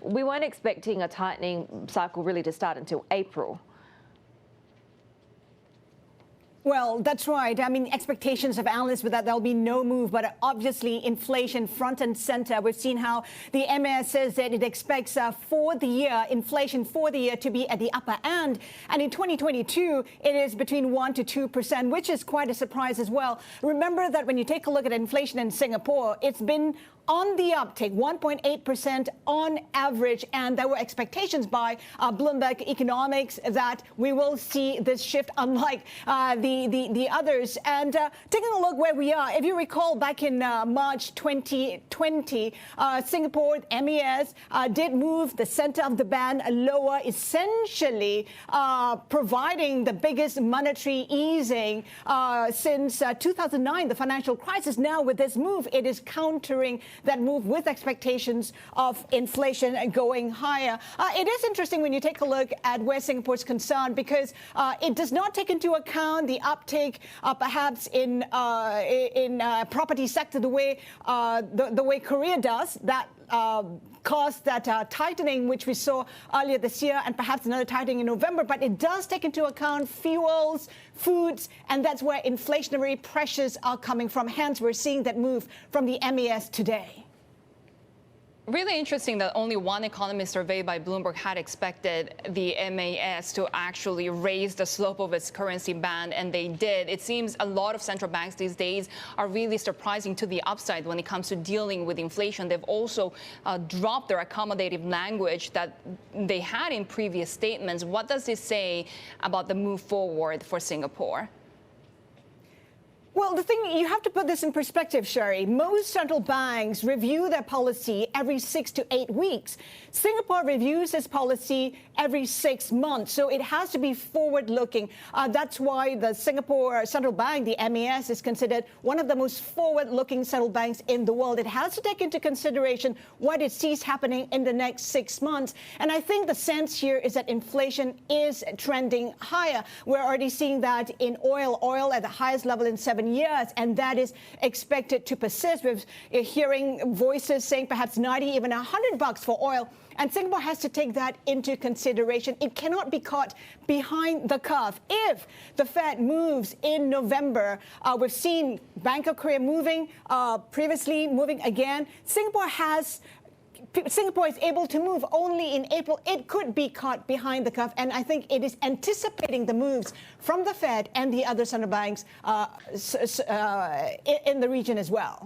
We weren't expecting a tightening cycle really to start until April. Well, that's right. I mean, expectations of analysts were that there'll be no move, but obviously inflation front and center. We've seen how the MAS says that it expects for the year, inflation for the year to be at the upper end. And in 2022, it is between 1% to 2%, which is quite a surprise as well. Remember that when you take a look at inflation in Singapore, it's been on the uptick, 1.8% on average. And there were expectations by Bloomberg Economics that we will see this shift, unlike the others. And taking a look where we are, if you recall, back in March 2020, Singapore MAS did move the center of the band lower, essentially providing the biggest monetary easing since 2009, the financial crisis. Now, with this move, it is countering that move with expectations of inflation going higher. It is interesting when you take a look at where Singapore is concerned, because it does not take into account the uptake perhaps in property sector the way Korea does. That caused that tightening which we saw earlier this year, and perhaps another tightening in November. But it does take into account fuels, foods, and that's where inflationary pressures are coming from. Hence, we're seeing that move from the MAS today. Really interesting that only one economist surveyed by Bloomberg had expected the MAS to actually raise the slope of its currency band, and they did. It seems a lot of central banks these days are really surprising to the upside when it comes to dealing with inflation. They've also dropped their accommodative language that they had in previous statements. What does this say about the move forward for Singapore? Well, the thing, you have to put this in perspective, Sherry. Most central banks review their policy every 6 to 8 weeks. Singapore reviews its policy every 6 months, so it has to be forward-looking. That's why the Singapore Central Bank, the MAS, is considered one of the most forward-looking central banks in the world. It has to take into consideration what it sees happening in the next 6 months. And I think the sense here is that inflation is trending higher. We're already seeing that in oil at the highest level in 7 years, and that is expected to persist. We're hearing voices saying perhaps 90, even $100 for oil. And Singapore has to take that into consideration. It cannot be caught behind the curve. If the Fed moves in November, we've seen Bank of Korea moving, previously moving again. Singapore is able to move only in April. It could be caught behind the curve, and I think it is anticipating the moves from the Fed and the other central banks in the region as well.